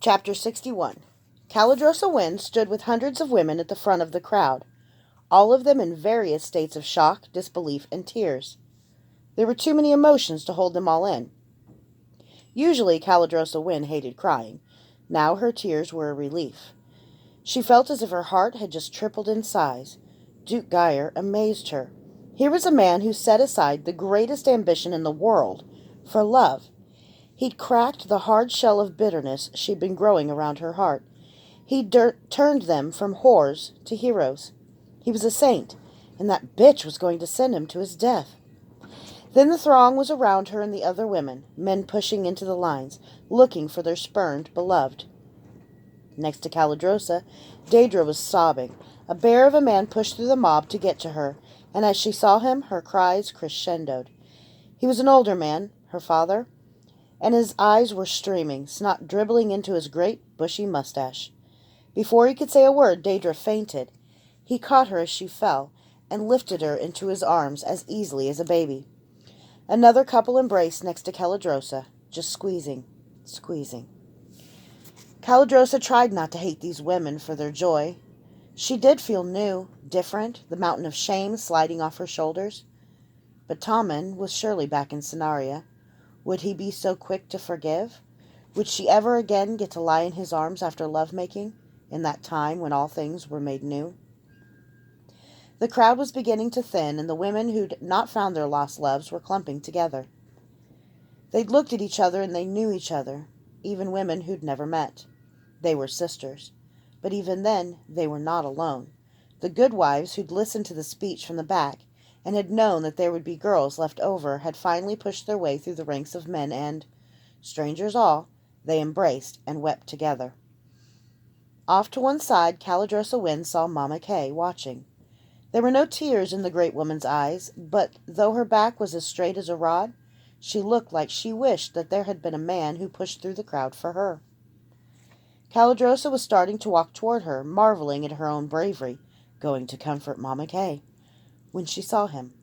Chapter 61. Caladrosa Wynn stood with hundreds of women at the front of the crowd, all of them in various states of shock, disbelief, and tears. There were too many emotions to hold them all in. Usually, Caladrosa Wynn hated crying. Now her tears were a relief. She felt as if her heart had just tripled in size. Duke Geyer amazed her. Here was a man who set aside the greatest ambition in the world for love. He'd cracked the hard shell of bitterness she'd been growing around her heart. He'd turned them from whores to heroes. He was a saint, and that bitch was going to send him to his death. Then the throng was around her and the other women, men pushing into the lines, looking for their spurned beloved. Next to Caladrosa, Daedra was sobbing. A bear of a man pushed through the mob to get to her, and as she saw him, her cries crescendoed. He was an older man, her father, and his eyes were streaming, snot dribbling into his great, bushy mustache. Before he could say a word, Daedra fainted. He caught her as she fell, and lifted her into his arms as easily as a baby. Another couple embraced next to Caladrosa, just squeezing. Caladrosa tried not to hate these women for their joy. She did feel new, different, the mountain of shame sliding off her shoulders. But Tommen was surely back in Cennaria. Would he be so quick to forgive? Would she ever again get to lie in his arms after lovemaking, in that time when all things were made new? The crowd was beginning to thin, and the women who'd not found their lost loves were clumping together. They'd looked at each other and they knew each other, even women who'd never met. They were sisters. But even then, they were not alone. The good wives who'd listened to the speech from the back and had known that there would be girls left over had finally pushed their way through the ranks of men and, strangers all, they embraced and wept together. Off to one side, Caladrosa Wynn saw Mama Kay watching. There were no tears in the great woman's eyes, but though her back was as straight as a rod, she looked like she wished that there had been a man who pushed through the crowd for her. Caladrosa was starting to walk toward her, marveling at her own bravery, going to comfort Mama Kay, when she saw him.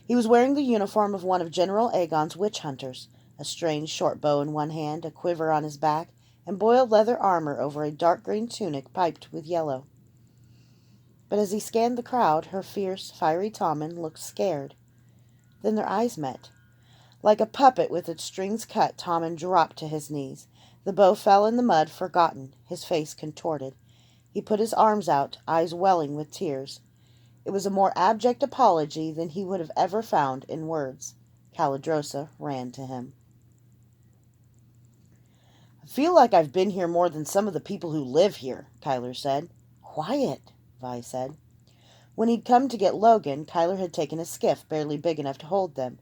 He was wearing the uniform of one of General Aegon's witch hunters, a strange short bow in one hand, a quiver on his back, and boiled leather armor over a dark green tunic piped with yellow. But as he scanned the crowd, her fierce, fiery Tommen looked scared. Then their eyes met. Like a puppet with its strings cut, Tommen dropped to his knees. The bow fell in the mud, forgotten, his face contorted. He put his arms out, eyes welling with tears. It was a more abject apology than he would have ever found in words. Caladrosa ran to him. "I feel like I've been here more than some of the people who live here," Kyler said. "Quiet," Vi said. When he'd come to get Logan, Kyler had taken a skiff barely big enough to hold them.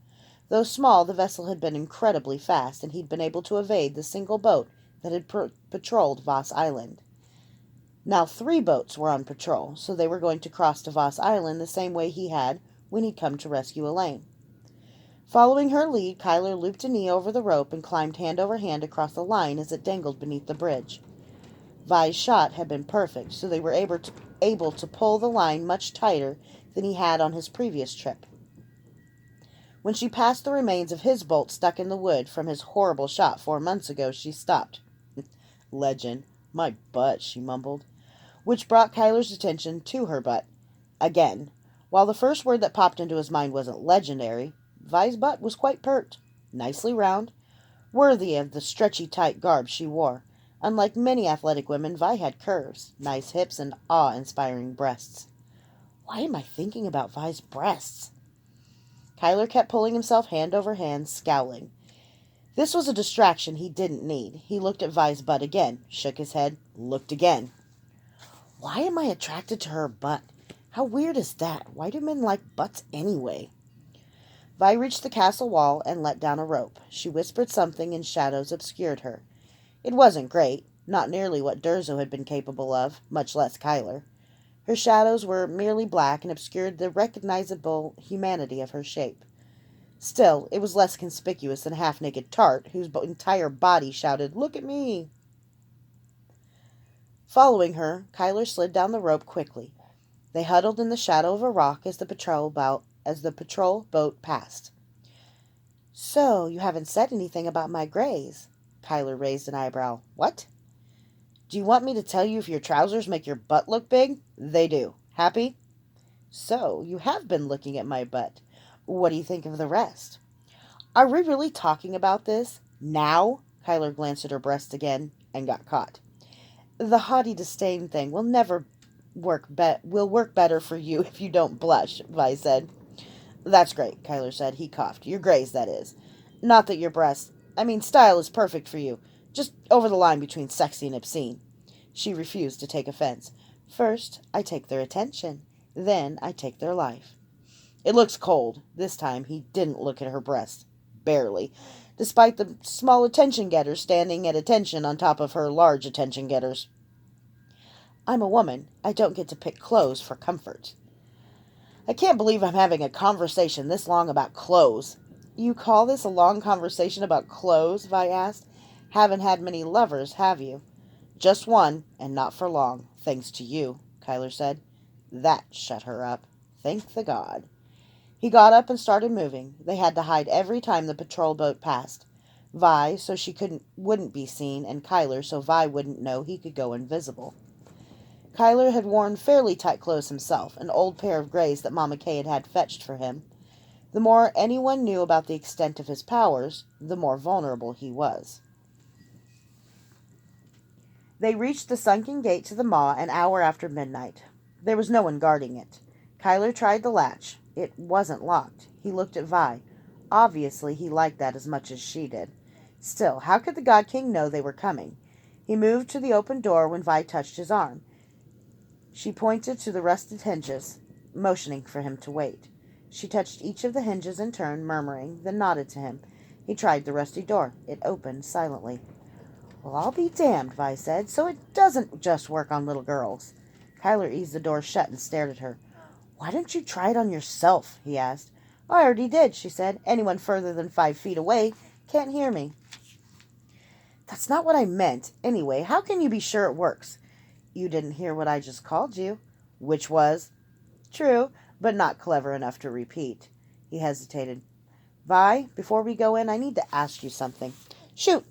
Though small, the vessel had been incredibly fast, and he'd been able to evade the single boat that had patrolled Voss Island. Now 3 boats were on patrol, so they were going to cross to Voss Island the same way he had when he'd come to rescue Elaine. Following her lead, Kyler looped a knee over the rope and climbed hand over hand across the line as it dangled beneath the bridge. Vi's shot had been perfect, so they were able to pull the line much tighter than he had on his previous trip. When she passed the remains of his bolt stuck in the wood from his horrible shot 4 months ago, she stopped. "Legend. My butt," she mumbled, which brought Kyler's attention to her butt. Again, while the first word that popped into his mind wasn't legendary, Vi's butt was quite pert, nicely round, worthy of the stretchy tight garb she wore. Unlike many athletic women, Vi had curves, nice hips, and awe-inspiring breasts. Why am I thinking about Vi's breasts? Kyler kept pulling himself hand over hand, scowling. This was a distraction he didn't need. He looked at Vi's butt again, shook his head, looked again. Why am I attracted to her butt? How weird is that? Why do men like butts anyway? Vi reached the castle wall and let down a rope. She whispered something and shadows obscured her. It wasn't great, not nearly what Durzo had been capable of, much less Kyler. Her shadows were merely black and obscured the recognizable humanity of her shape. Still, it was less conspicuous than a half-naked tart, whose entire body shouted, "Look at me!" Following her, Kyler slid down the rope quickly. They huddled in the shadow of a rock as the patrol boat passed. "So, you haven't said anything about my grays?" Kyler raised an eyebrow. What? Do you want me to tell you if your trousers make your butt look big? They do. Happy? So, you have been looking at my butt. What do you think of the rest? Are we really talking about this? Now? Kyler glanced at her breast again and got caught. The haughty disdain thing will never will work better for you if you don't blush, Vi said. That's great, Kyler said. He coughed. Your grays, that is. Not that your breasts. Style is perfect for you. Just over the line between sexy and obscene. She refused to take offense. First, I take their attention. Then I take their life. It looks cold. This time he didn't look at her breasts. Barely. Despite the small attention getters standing at attention on top of her large attention getters. I'm a woman. I don't get to pick clothes for comfort. I can't believe I'm having a conversation this long about clothes. You call this a long conversation about clothes? Vi asked. Haven't had many lovers, have you? Just one, and not for long, thanks to you, Kyler said. That shut her up. Thank the God. He got up and started moving. They had to hide every time the patrol boat passed. Vi, so she wouldn't be seen, and Kyler, so Vi wouldn't know he could go invisible. Kyler had worn fairly tight clothes himself, an old pair of grays that Mama Kay had fetched for him. The more anyone knew about the extent of his powers, the more vulnerable he was. They reached the sunken gate to the maw an hour after midnight. There was no one guarding it. Kyler tried the latch. It wasn't locked. He looked at Vi. Obviously, he liked that as much as she did. Still, how could the God King know they were coming? He moved to the open door when Vi touched his arm. She pointed to the rusted hinges, motioning for him to wait. She touched each of the hinges in turn, murmuring, then nodded to him. He tried the rusty door. It opened silently. Well, I'll be damned, Vi said, so it doesn't just work on little girls. Kyler eased the door shut and stared at her. Why don't you try it on yourself? He asked. I already did, she said. Anyone further than 5 feet away can't hear me. That's not what I meant. Anyway, how can you be sure it works? You didn't hear what I just called you. Which was? True, but not clever enough to repeat. He hesitated. Vi, before we go in, I need to ask you something. Shoot!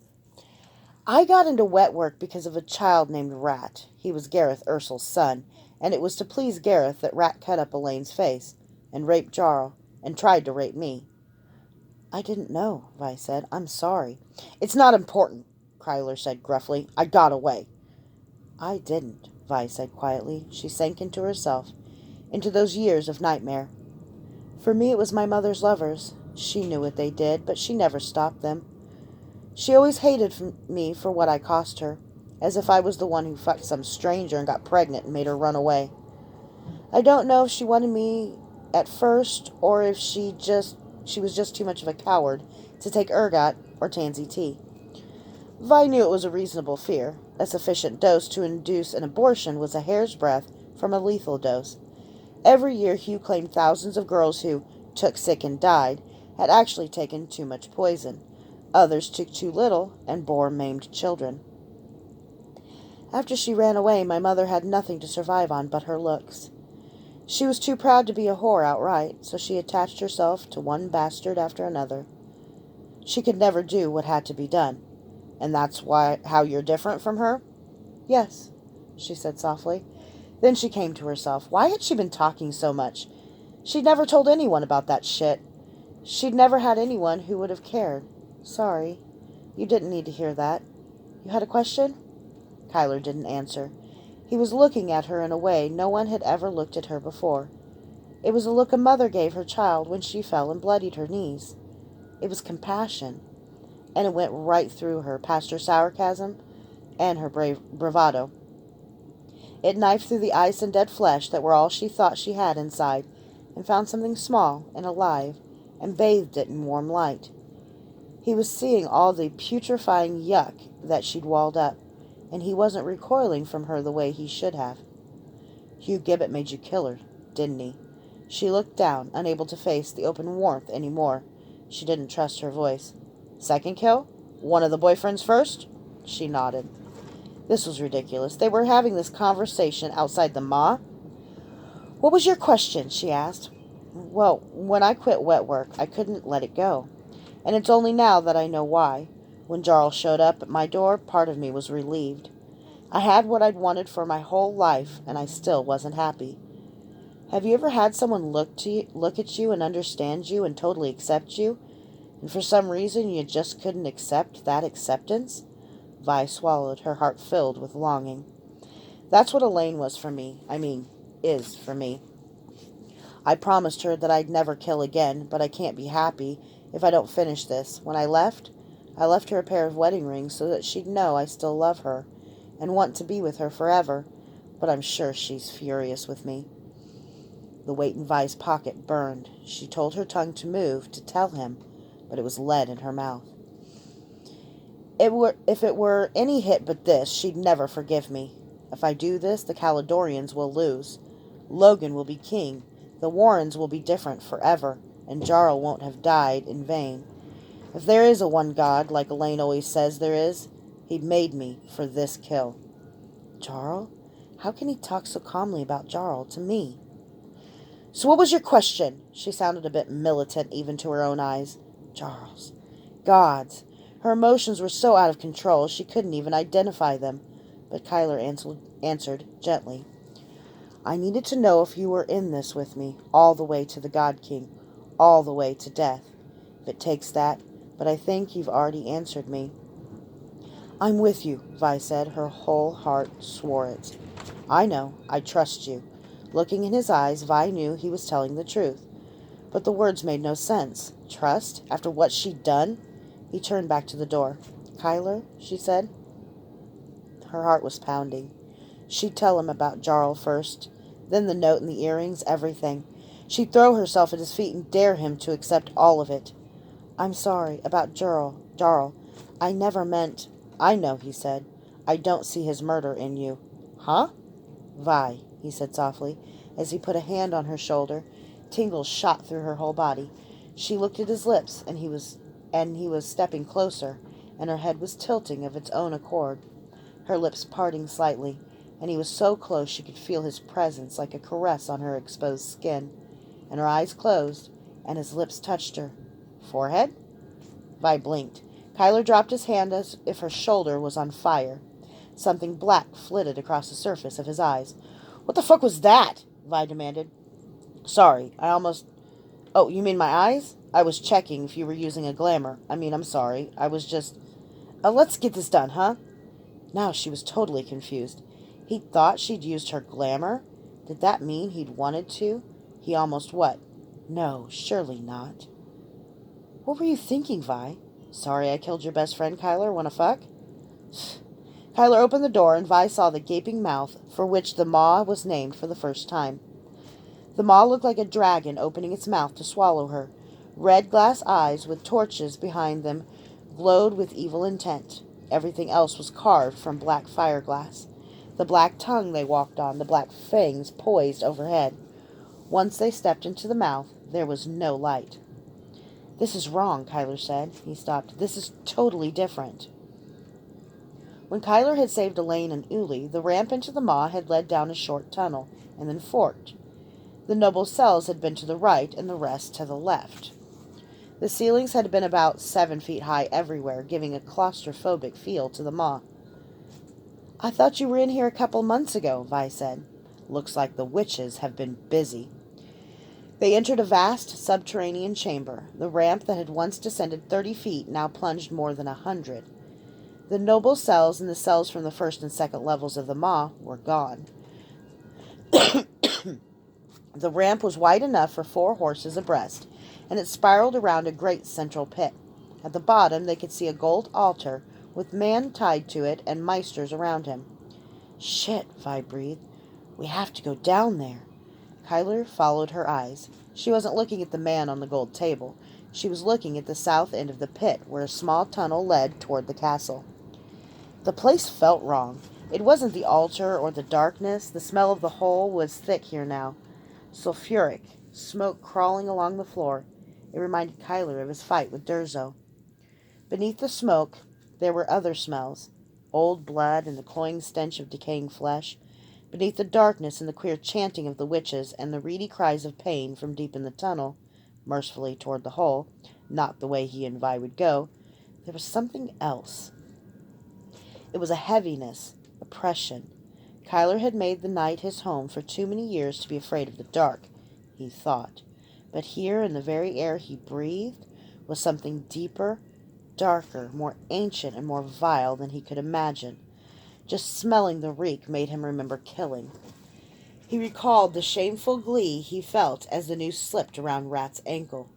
I got into wet work because of a child named Rat. He was Gareth Ursel's son, and it was to please Gareth that Rat cut up Elaine's face, and raped Jarl, and tried to rape me. I didn't know, Vi said. I'm sorry. It's not important, Kryler said gruffly. I got away. I didn't, Vi said quietly. She sank into herself, into those years of nightmare. For me, it was my mother's lovers. She knew what they did, but she never stopped them. She always hated me for what I cost her, as if I was the one who fucked some stranger and got pregnant and made her run away. I don't know if she wanted me at first, or if she was just too much of a coward to take ergot or tansy tea. Vi knew it was a reasonable fear. A sufficient dose to induce an abortion was a hair's breadth from a lethal dose. Every year Hugh claimed thousands of girls who took sick and died had actually taken too much poison. Others took too little and bore maimed children. After she ran away, my mother had nothing to survive on but her looks. She was too proud to be a whore outright, so she attached herself to one bastard after another. She could never do what had to be done. And that's how you're different from her? Yes, she said softly. Then she came to herself. Why had she been talking so much? She'd never told anyone about that shit. She'd never had anyone who would have cared. Sorry. You didn't need to hear that. You had a question? Kyler didn't answer. He was looking at her in a way no one had ever looked at her before. It was a look a mother gave her child when she fell and bloodied her knees. It was compassion, and it went right through her, past her sarcasm and her bravado. It knifed through the ice and dead flesh that were all she thought she had inside, and found something small and alive, and bathed it in warm light. He was seeing all the putrefying yuck that she'd walled up, and he wasn't recoiling from her the way he should have. Hugh Gibbet made you kill her, didn't he? She looked down, unable to face the open warmth any more. She didn't trust her voice. Second kill? One of the boyfriends first? She nodded. This was ridiculous. They were having this conversation outside the maw. What was your question? She asked. Well, when I quit wet work, I couldn't let it go. And it's only now that I know why. When Jarl showed up at my door, part of me was relieved. I had what I'd wanted for my whole life, and I still wasn't happy. Have you ever had someone look at you and understand you and totally accept you, and for some reason you just couldn't accept that acceptance? Vi swallowed, her heart filled with longing. That's what Elaine was for me. Is for me. I promised her that I'd never kill again, but I can't be happy if I don't finish this. When I left her a pair of wedding rings so that she'd know I still love her and want to be with her forever, but I'm sure she's furious with me. The weight in Vi's pocket burned. She told her tongue to move to tell him, but it was lead in her mouth. If it were any hit but this, she'd never forgive me. If I do this, the Caledonians will lose. Logan will be king. The Warrens will be different forever, and Jarl won't have died in vain. If there is a one God, like Elaine always says there is, he'd made me for this kill. Jarl? How can he talk so calmly about Jarl to me? So what was your question? She sounded a bit militant even to her own eyes. Jarl's. Gods. Her emotions were so out of control she couldn't even identify them. But Kyler answered gently. I needed to know if you were in this with me, all the way to the God King, all the way to death. If it takes that, but I think you've already answered me. I'm with you, Vi said. Her whole heart swore it. I know. I trust you. Looking in his eyes, Vi knew he was telling the truth. But the words made no sense. Trust? After what she'd done? He turned back to the door. Kyler, she said. Her heart was pounding. She'd tell him about Jarl first, then the note and the earrings, everything. She'd throw herself at his feet and dare him to accept all of it. I'm sorry about Jarl. I never meant... I know, he said. I don't see his murder in you. Huh? Vi, he said softly, as he put a hand on her shoulder. Tingles shot through her whole body. She looked at his lips, and he was stepping closer, and her head was tilting of its own accord, her lips parting slightly, and he was so close she could feel his presence like a caress on her exposed skin, and her eyes closed, and his lips touched her. Forehead? Vi blinked. Kyler dropped his hand as if her shoulder was on fire. Something black flitted across the surface of his eyes. What the fuck was that? Vi demanded. Sorry, I almost... Oh, you mean my eyes? I was checking if you were using a glamour. I'm sorry. I was just... let's get this done, huh? Now she was totally confused. He thought she'd used her glamour? Did that mean he'd wanted to? He almost what? No, surely not. What were you thinking, Vi? Sorry I killed your best friend, Kyler. Wanna fuck? Kyler opened the door, and Vi saw the gaping mouth for which the maw was named for the first time. The maw looked like a dragon opening its mouth to swallow her. Red glass eyes with torches behind them glowed with evil intent. Everything else was carved from black fireglass. The black tongue they walked on, the black fangs poised overhead. Once they stepped into the mouth, there was no light. This is wrong, Kyler said. He stopped. This is totally different. When Kyler had saved Elaine and Uli, the ramp into the maw had led down a short tunnel, and then forked. The noble cells had been to the right, and the rest to the left. The ceilings had been about 7 feet high everywhere, giving a claustrophobic feel to the maw. I thought you were in here a couple months ago, Vi said. Looks like the witches have been busy. They entered a vast subterranean chamber. The ramp that had once descended 30 feet now plunged more than 100. The noble cells and the cells from the first and second levels of the maw were gone. The ramp was wide enough for 4 horses abreast, and it spiraled around a great central pit. At the bottom they could see a gold altar with man tied to it and meisters around him. Shit, Vi breathed. We have to go down there. Kyler followed her eyes. She wasn't looking at the man on the gold table. She was looking at the south end of the pit, where a small tunnel led toward the castle. The place felt wrong. It wasn't the altar or the darkness. The smell of the hole was thick here now. Sulfuric, smoke crawling along the floor. It reminded Kyler of his fight with Durzo. Beneath the smoke, there were other smells. Old blood and the cloying stench of decaying flesh. Beneath the darkness and the queer chanting of the witches and the reedy cries of pain from deep in the tunnel, mercifully toward the hole, not the way he and Vi would go, There was something else. It was a heaviness, oppression. Kyler had made the night his home for too many years to be afraid of the dark, he thought. But here, in the very air he breathed, was something deeper, darker, more ancient, and more vile than he could imagine. Just smelling the reek made him remember killing. He recalled the shameful glee he felt as the noose slipped around Rat's ankle.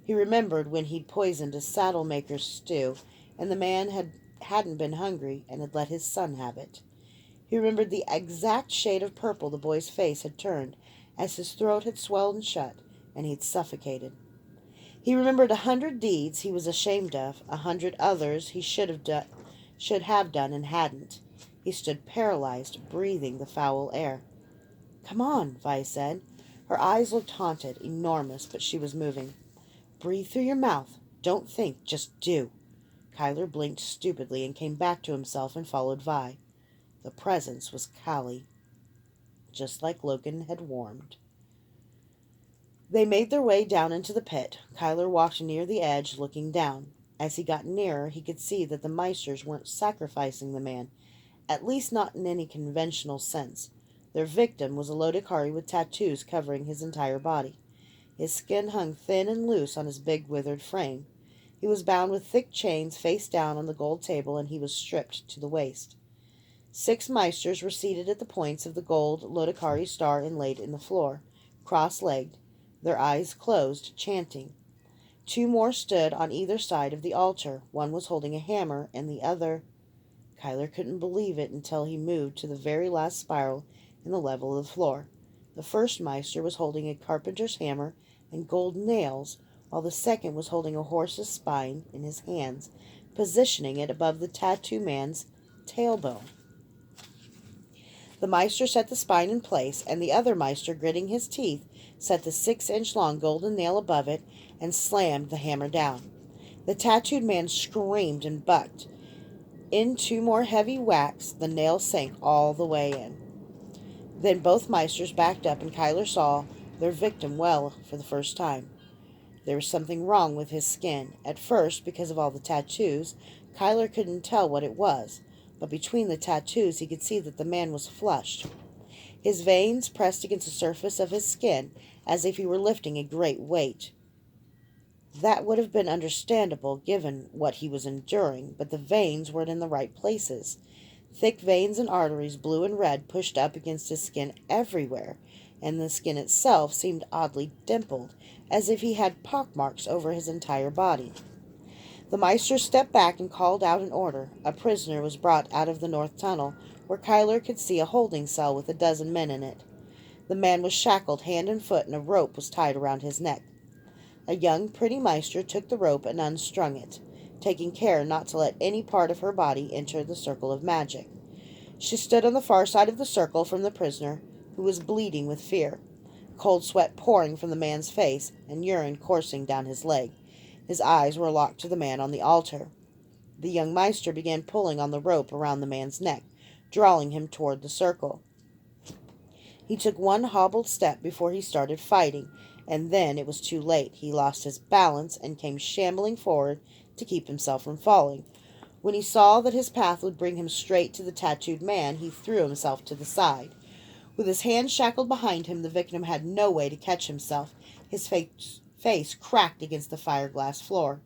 He remembered when he'd poisoned a saddle-maker's stew, and the man hadn't been hungry and had let his son have it. He remembered the exact shade of purple the boy's face had turned as his throat had swelled shut and he'd suffocated. He remembered 100 deeds he was ashamed of, 100 others he should have done and hadn't. He stood paralyzed, breathing the foul air. "Come on," Vi said. Her eyes looked haunted, enormous, but she was moving. "Breathe through your mouth. Don't think, just do." Kyler blinked stupidly and came back to himself and followed Vi. The presence was Callie, just like Logan had warned. They made their way down into the pit. Kyler walked near the edge, looking down. As he got nearer, he could see that the Meisters weren't sacrificing the man, at least not in any conventional sense. Their victim was a Lodikari with tattoos covering his entire body. His skin hung thin and loose on his big, withered frame. He was bound with thick chains face down on the gold table, and he was stripped to the waist. 6 Meisters were seated at the points of the gold Lodikari star inlaid in the floor, cross-legged, their eyes closed, chanting. 2 more stood on either side of the altar. One was holding a hammer, and the other... Kyler couldn't believe it until he moved to the very last spiral in the level of the floor. The first Meister was holding a carpenter's hammer and gold nails, while the second was holding a horse's spine in his hands, positioning it above the tattoo man's tailbone. The Meister set the spine in place, and the other Meister, gritting his teeth, set the 6-inch-long golden nail above it and slammed the hammer down. The tattooed man screamed and bucked. In 2 more heavy whacks, the nail sank all the way in. Then both Meisters backed up, and Kyler saw their victim well for the first time. There was something wrong with his skin. At first, because of all the tattoos, Kyler couldn't tell what it was, but between the tattoos he could see that the man was flushed. His veins pressed against the surface of his skin as if he were lifting a great weight. That would have been understandable given what he was enduring, but the veins weren't in the right places. Thick veins and arteries, blue and red, pushed up against his skin everywhere, and the skin itself seemed oddly dimpled, as if he had pockmarks over his entire body. The Meister stepped back and called out an order. A prisoner was brought out of the north tunnel, where Kyler could see a holding cell with 12 men in it. The man was shackled hand and foot, and a rope was tied around his neck. A young, pretty Meister took the rope and unstrung it, taking care not to let any part of her body enter the circle of magic. She stood on the far side of the circle from the prisoner, who was bleeding with fear, cold sweat pouring from the man's face and urine coursing down his leg. His eyes were locked to the man on the altar. The young Meister began pulling on the rope around the man's neck, drawing him toward the circle. He took one hobbled step before he started fighting, and then it was too late. He lost his balance and came shambling forward to keep himself from falling. When he saw that his path would bring him straight to the tattooed man, he threw himself to the side. With his hands shackled behind him, the victim had no way to catch himself. His face cracked against the fireglass floor.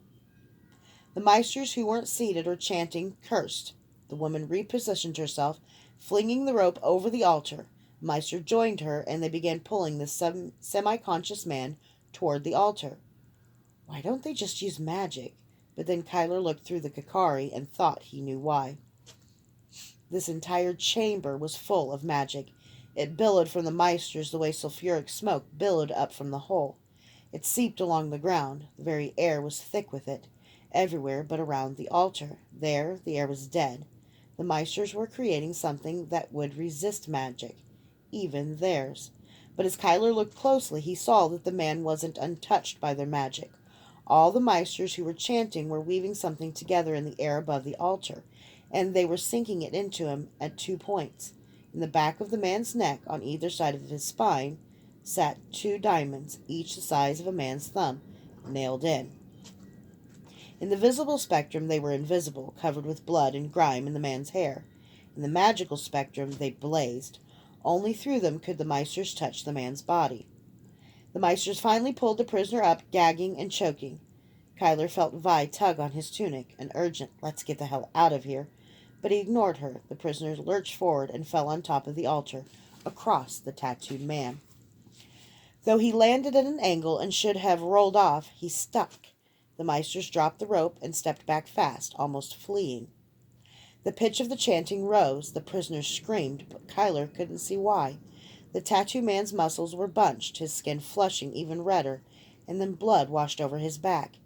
The Meisters who weren't seated or chanting cursed. The woman repositioned herself, flinging the rope over the altar. The Meister joined her, and they began pulling the semi-conscious man toward the altar. Why don't they just use magic? But then Kyler looked through the Kakari and thought he knew why. This entire chamber was full of magic. It billowed from the Meisters the way sulfuric smoke billowed up from the hole. It seeped along the ground. The very air was thick with it. Everywhere but around the altar. There, the air was dead. The Meisters were creating something that would resist magic, even theirs. But as Kyler looked closely, he saw that the man wasn't untouched by their magic. All the Meisters who were chanting were weaving something together in the air above the altar, and they were sinking it into him at 2 points. In the back of the man's neck, on either side of his spine, sat 2 diamonds, each the size of a man's thumb, nailed in. In the visible spectrum, they were invisible, covered with blood and grime in the man's hair. In the magical spectrum, they blazed. Only through them could the Meisters touch the man's body. The Meisters finally pulled the prisoner up, gagging and choking. Kyler felt Vi tug on his tunic, an urgent, "Let's get the hell out of here." But he ignored her. The prisoner lurched forward and fell on top of the altar, across the tattooed man. Though he landed at an angle and should have rolled off, he stuck. The Meisters dropped the rope and stepped back fast, almost fleeing. The pitch of the chanting rose. The prisoners screamed, but Kyler couldn't see why. The tattoo man's muscles were bunched, his skin flushing even redder, and then blood washed over his back.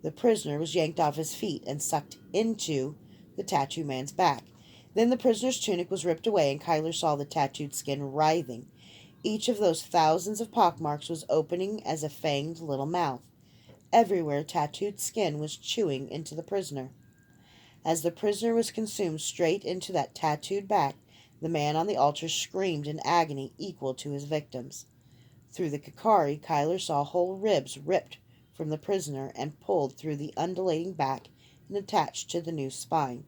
The prisoner was yanked off his feet and sucked into the tattoo man's back. Then the prisoner's tunic was ripped away, and Kyler saw the tattooed skin writhing. Each of those thousands of pockmarks was opening as a fanged little mouth. Everywhere tattooed skin was chewing into the prisoner. As the prisoner was consumed straight into that tattooed back, the man on the altar screamed in agony equal to his victim's. Through the Kakari, Kyler saw whole ribs ripped from the prisoner and pulled through the undulating back and attached to the new spine.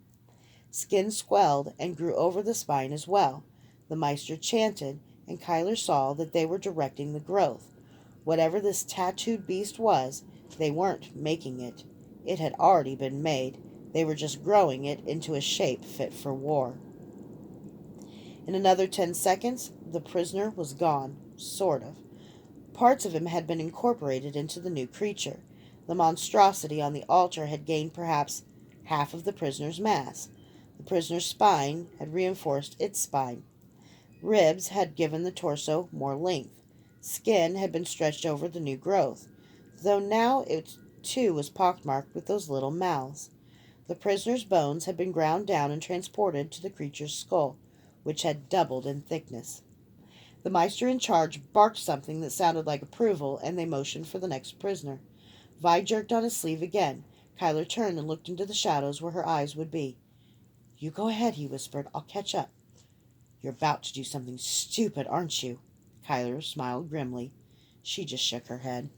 Skin swelled and grew over the spine as well. The Meister chanted, and Kyler saw that they were directing the growth. Whatever this tattooed beast was, they weren't making it. It had already been made. They were just growing it into a shape fit for war. In another 10 seconds, the prisoner was gone, sort of. Parts of him had been incorporated into the new creature. The monstrosity on the altar had gained perhaps half of the prisoner's mass. The prisoner's spine had reinforced its spine. Ribs had given the torso more length. Skin had been stretched over the new growth, though now it too was pockmarked with those little mouths. The prisoner's bones had been ground down and transported to the creature's skull, which had doubled in thickness. The Meister in charge barked something that sounded like approval, and they motioned for the next prisoner. Vi jerked on his sleeve again. Kyler turned and looked into the shadows where her eyes would be. "You go ahead," he whispered. "I'll catch up." "You're about to do something stupid, aren't you?" Kyler smiled grimly. She just shook her head.